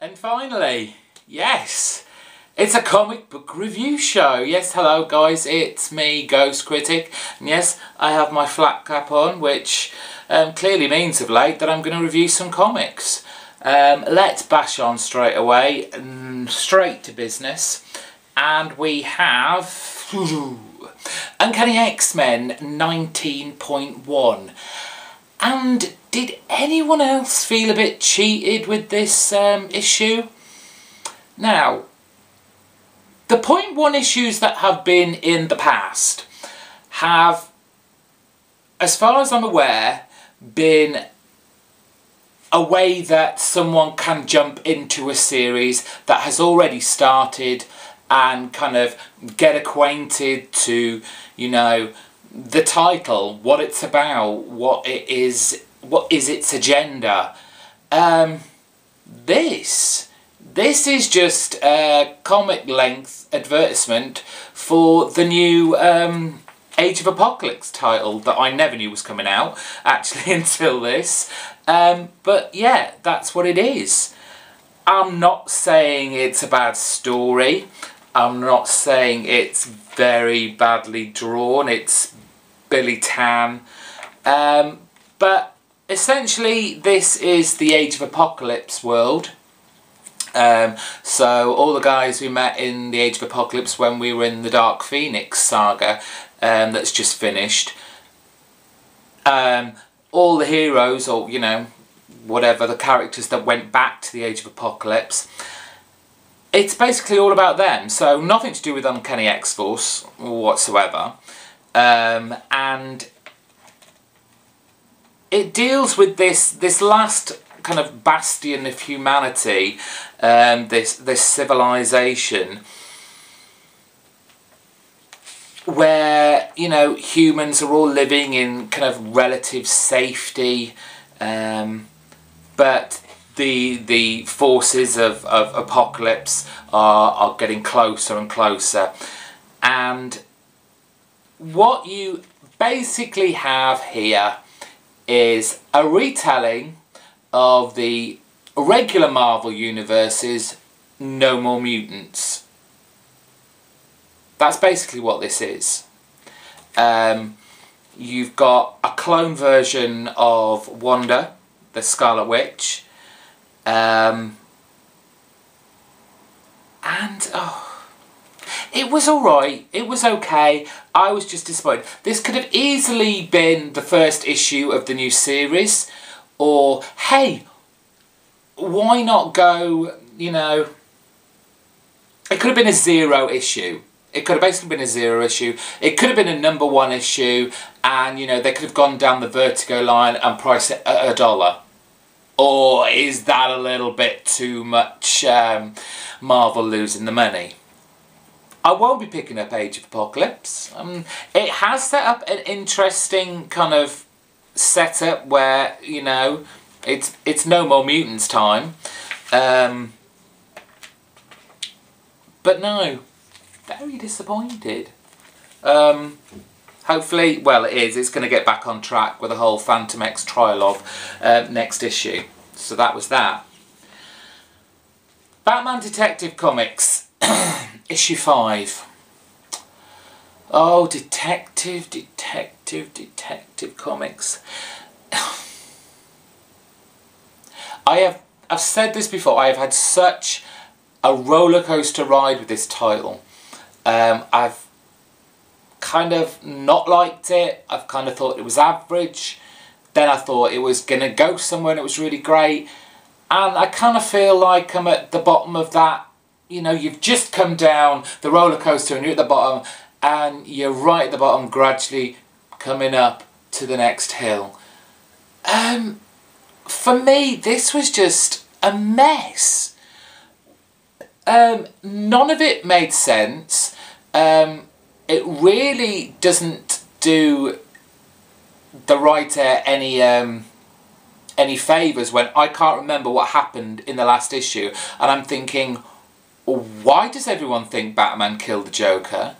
And finally, yes, it's a comic book review show. Yes, hello guys, it's me, Ghost Critic. And yes, I have my flat cap on, which clearly means of late that I'm going to review some comics. Let's bash on straight away, straight to business. And we have Uncanny XMen 19.1. And did anyone else feel a bit cheated with this issue? Now, the 0.1 issues that have been in the past have, as far as I'm aware, been a way that someone can jump into a series that has already started and kind of get acquainted to, you know, the title, what it's about, what is its agenda. This is just a comic length advertisement for the new Age of Apocalypse title that I never knew was coming out actually until this. But yeah, that's what it is. I'm not saying it's a bad story. I'm not saying it's very badly drawn. It's Billy Tan. But essentially this is the Age of Apocalypse world. So all the guys we met in the Age of Apocalypse when we were in the Dark Phoenix saga that's just finished. All the heroes, or you know, whatever, the characters that went back to the Age of Apocalypse. It's basically all about them, so nothing to do with Uncanny X-Force whatsoever. And it deals with this last kind of bastion of humanity, this civilization where, you know, humans are all living in kind of relative safety, but the forces of apocalypse are getting closer and closer. And what you basically have here is a retelling of the regular Marvel Universe's No More Mutants. That's basically what this is. You've got a clone version of Wanda, the Scarlet Witch, and it was alright, it was okay, I was just disappointed. This could have easily been the first issue of the new series, or hey, why not go, you know, it could have been a 0 issue. It could have basically been a 0 issue. It could have been a #1 issue, and you know, they could have gone down the Vertigo line and priced it at $1. Or is that a little bit too much Marvel losing the money? I won't be picking up Age of Apocalypse. It has set up an interesting kind of setup where, you know, it's No More Mutants time. But no, very disappointed. Hopefully, well it is, it's going to get back on track with the whole Phantom X trialogue next issue. So that was that. Batman Detective Comics, issue 5. Oh, Detective Comics. I've said this before, I have had such a roller coaster ride with this title. I've kind of not liked it, I've kind of thought it was average, then I thought it was going to go somewhere and it was really great, and I kind of feel like I'm at the bottom of that, you know, you've just come down the roller coaster and you're at the bottom, and you're right at the bottom gradually coming up to the next hill. For me, this was just a mess. None of it made sense. It really doesn't do the writer any favours when I can't remember what happened in the last issue, and I'm thinking, why does everyone think Batman killed the Joker?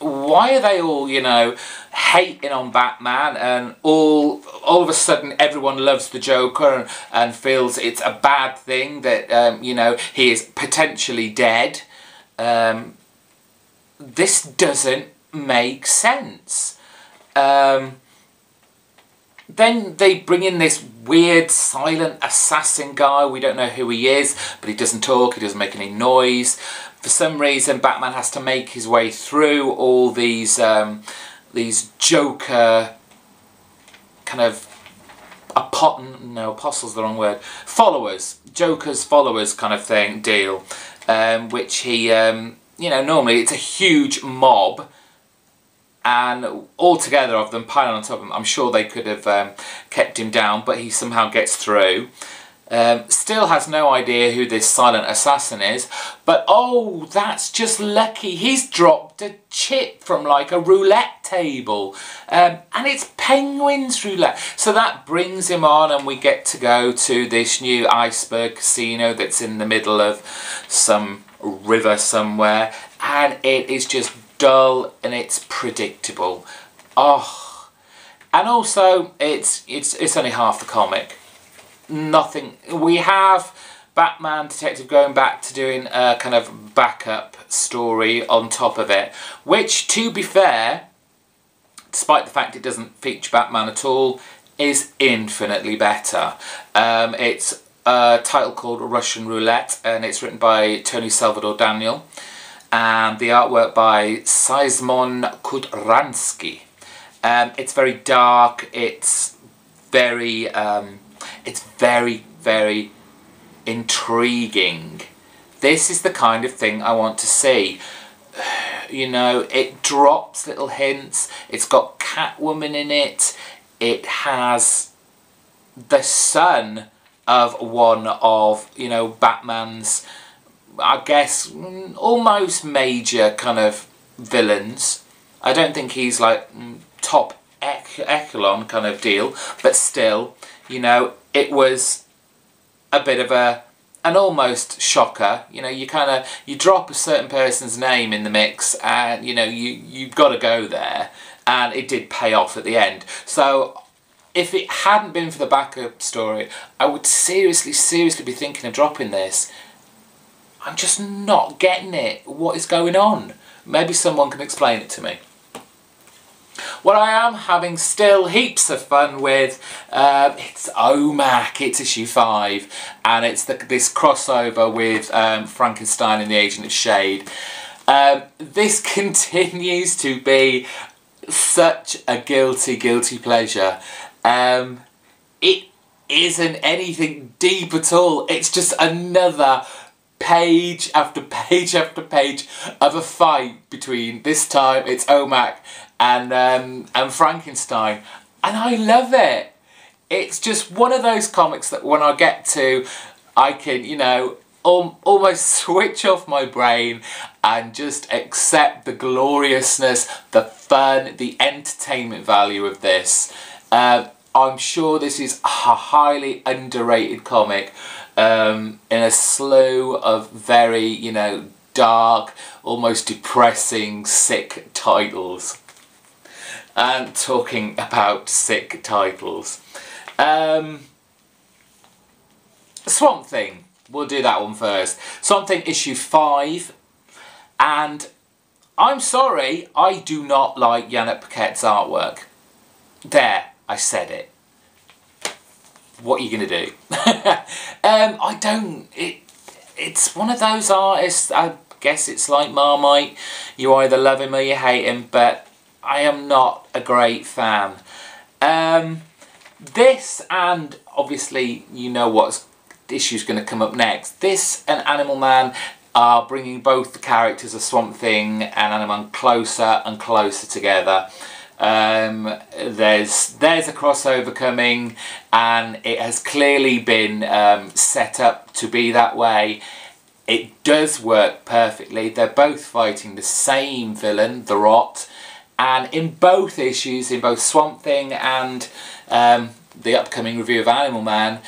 why are they all, you know, hating on Batman, and all of a sudden everyone loves the Joker and feels it's a bad thing that, you know, he is potentially dead? This doesn't make sense. Then they bring in this weird silent assassin guy. We don't know who he is, but he doesn't talk, he doesn't make any noise. For some reason, Batman has to make his way through all these Joker kind of apostles, the wrong word, followers, Joker's followers kind of thing deal, which he, you know, normally it's a huge mob, and all together of them piling on top of him. I'm sure they could have kept him down, but he somehow gets through. Still has no idea who this silent assassin is, but oh, that's just lucky. He's dropped a chip from like a roulette table, and it's Penguin's roulette. So that brings him on, and we get to go to this new iceberg casino that's in the middle of some river somewhere, and it is just dull and it's predictable. Oh, and also it's only half the comic. Nothing. We have Batman Detective going back to doing a kind of backup story on top of it, which, to be fair, despite the fact it doesn't feature Batman at all, is infinitely better. It's a title called Russian Roulette, and it's written by Tony Salvador Daniel, and the artwork by Szymon Kudranski. It's very dark. It's very very intriguing. This is the kind of thing I want to see. You know, it drops little hints. It's got Catwoman in it. It has the son of one of, you know, Batman's, I guess, almost major kind of villains. I don't think he's like top echelon kind of deal, but still, you know, it was a bit of an almost shocker. You know, you drop a certain person's name in the mix, and you know you've got to go there, and it did pay off at the end. So if it hadn't been for the backup story, I would seriously be thinking of dropping this. I'm just not getting it. What is going on? Maybe someone can explain it to me. What I am having still heaps of fun with, it's OMAC, it's issue 5, and it's this crossover with Frankenstein and the Agent of Shade. This continues to be such a guilty pleasure. It isn't anything deep at all. It's just another page after page after page of a fight between, this time it's OMAC and Frankenstein, and I love it. It's just one of those comics that when I get to, I can, you know, almost switch off my brain and just accept the gloriousness, the fun, the entertainment value of this. I'm sure this is a highly underrated comic in a slew of very, you know, dark, almost depressing, sick titles. And talking about sick titles, Swamp Thing, we'll do that one first. Swamp Thing issue 5, and I'm sorry, I do not like Yannick Paquette's artwork. There, I said it. What are you going to do? I don't, it's one of those artists, I guess it's like Marmite, you either love him or you hate him, but I am not a great fan. This, and obviously you know what issue's going to come up next, this and Animal Man are bringing both the characters of Swamp Thing and Animal Man closer and closer together. There's a crossover coming, and it has clearly been set up to be that way. It does work perfectly. They're both fighting the same villain, the Rot, and in both issues, in both Swamp Thing and the upcoming review of Animal Man,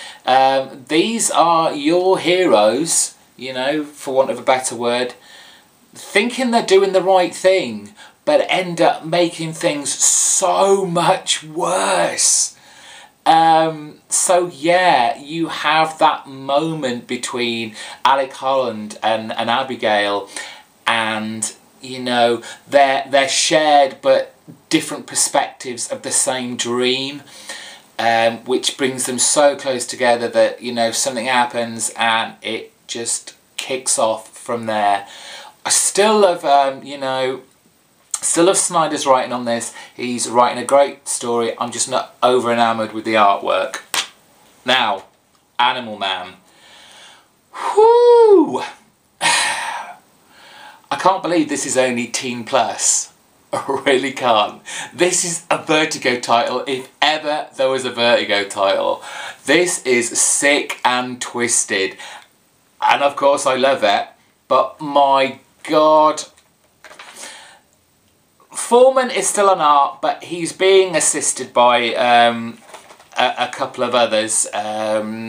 these are your heroes, you know, for want of a better word, thinking they're doing the right thing, but end up making things so much worse. So yeah, you have that moment between Alec Holland and Abigail, and you know, they're shared but different perspectives of the same dream, which brings them so close together that, you know, something happens and it just kicks off from there. I still love, you know, still love Snyder's writing on this. He's writing a great story. I'm just not over enamoured with the artwork. Now, Animal Man. Whoo! I can't believe this is only teen plus. I really can't. This is a Vertigo title, if ever there was a Vertigo title. This is sick and twisted. And of course I love it. But my God. Foreman is still on art, but he's being assisted by a couple of others,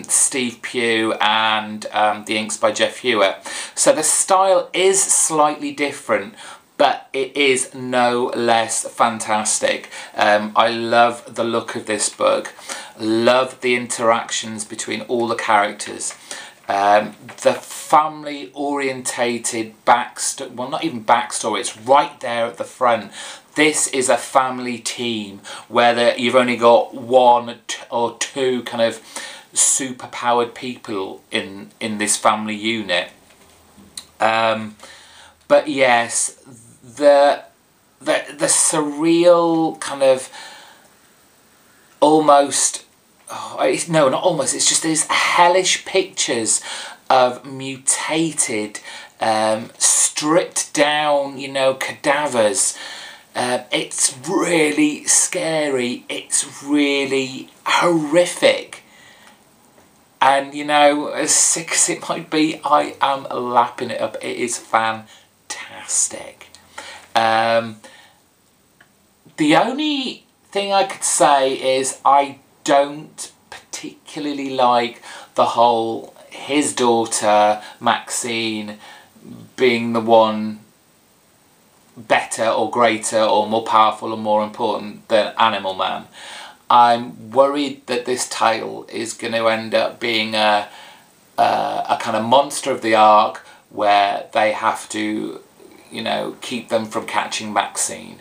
Steve Pugh and the inks by Jeff Hewitt. So the style is slightly different, but it is no less fantastic. I love the look of this book, love the interactions between all the characters. The family orientated backstory, well, not even backstory, it's right there at the front. This is a family team where you've only got one or two kind of super powered people in this family unit. But yes, the surreal kind of almost, no, not almost, it's just these hellish pictures of mutated, stripped down, you know, cadavers. It's really scary, it's really horrific, and you know, as sick as it might be, I am lapping it up. It is fantastic. The only thing I could say is I don't particularly like the whole his daughter Maxine being the one better or greater or more powerful or more important than Animal Man. I'm worried that this tale is going to end up being a kind of monster of the ark where they have to, you know, keep them from catching Maxine.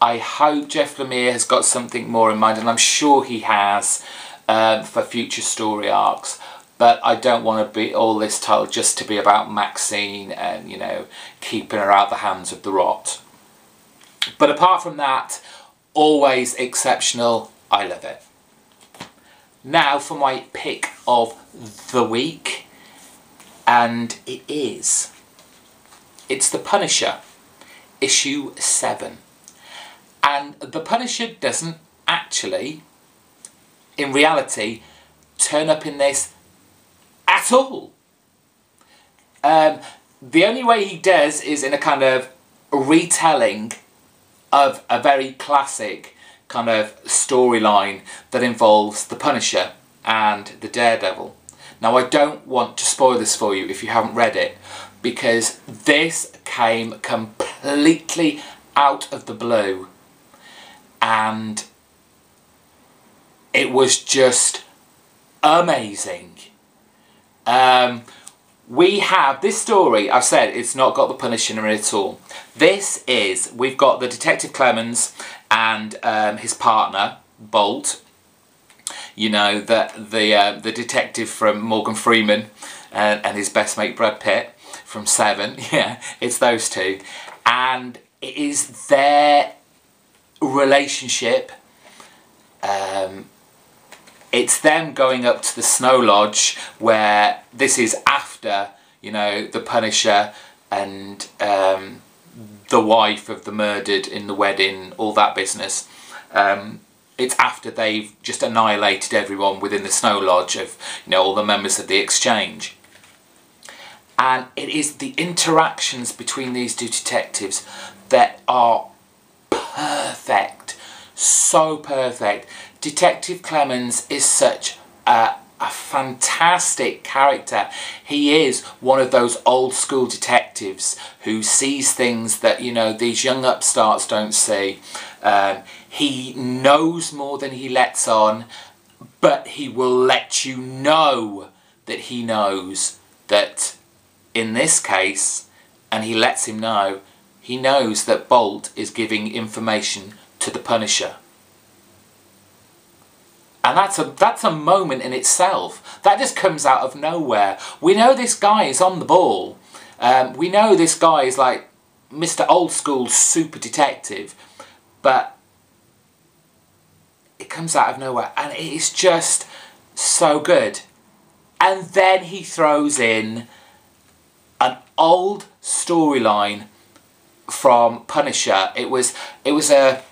I hope Jeff Lemire has got something more in mind, and I'm sure he has, for future story arcs. But I don't want to be all this title just to be about Maxine and, you know, keeping her out of the hands of the rot. But apart from that, always exceptional. I love it. Now for my pick of the week. And it's The Punisher, issue 7. And The Punisher doesn't actually, in reality, turn up in this at all. The only way he does is in a kind of retelling of a very classic kind of storyline that involves the Punisher and the Daredevil. Now, I don't want to spoil this for you if you haven't read it, because this came completely out of the blue and it was just amazing. We have this story, I've said it's not got the Punisher in it at all. We've got the Detective Clemens and his partner, Bolt. You know, the detective from Morgan Freeman and his best mate Brad Pitt from Seven. Yeah, it's those two. And it is their relationship. It's them going up to the Snow Lodge, where this is after, you know, the Punisher and the wife of the murdered in the wedding, all that business. It's after they've just annihilated everyone within the Snow Lodge of, you know, all the members of the Exchange. And it is the interactions between these two detectives that are perfect. So perfect. Detective Clemens is such a fantastic character. He is one of those old school detectives who sees things that, you know, these young upstarts don't see. He knows more than he lets on, but he will let you know that he knows that in this case, and he lets him know, he knows that Bolt is giving information to the Punisher. And that's a moment in itself. That just comes out of nowhere. We know this guy is on the ball. We know this guy is like Mr. Old School super detective. But it comes out of nowhere. And it is just so good. And then he throws in an old storyline from Punisher. It was a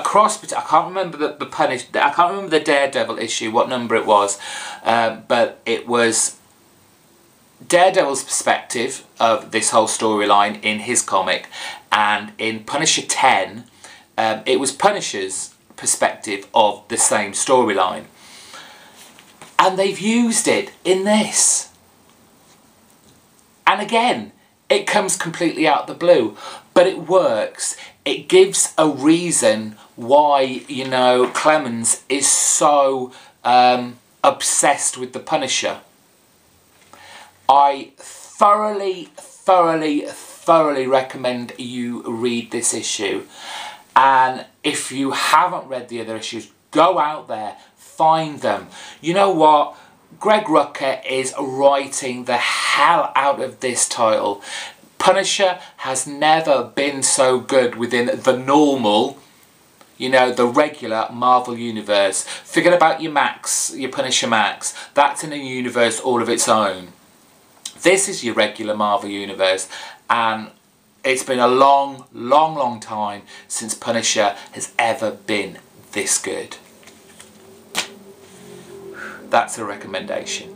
cross between, I can't remember I can't remember the Daredevil issue, what number it was, but it was Daredevil's perspective of this whole storyline in his comic, and in Punisher 10, it was Punisher's perspective of the same storyline. And they've used it in this. And again, it comes completely out of the blue, but it works. It gives a reason why, you know, Clemens is so obsessed with the Punisher. I thoroughly recommend you read this issue. And if you haven't read the other issues, go out there, find them. You know what? Greg Rucka is writing the hell out of this title. Punisher has never been so good within the normal, you know, the regular Marvel Universe. Forget about your Max, your Punisher Max. That's in a universe all of its own. This is your regular Marvel Universe, and it's been a long time since Punisher has ever been this good. That's a recommendation.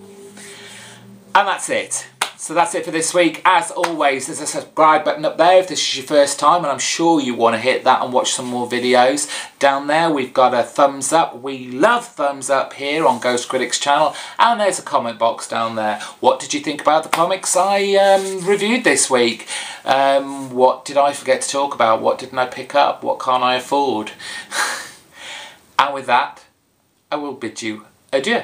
And that's it. So that's it for this week. As always, there's a subscribe button up there if this is your first time, and I'm sure you want to hit that and watch some more videos. Down there we've got a thumbs up. We love thumbs up here on Ghost Critics channel. And there's a comment box down there. What did you think about the comics I reviewed this week? What did I forget to talk about? What didn't I pick up? What can't I afford? And with that, I will bid you adieu.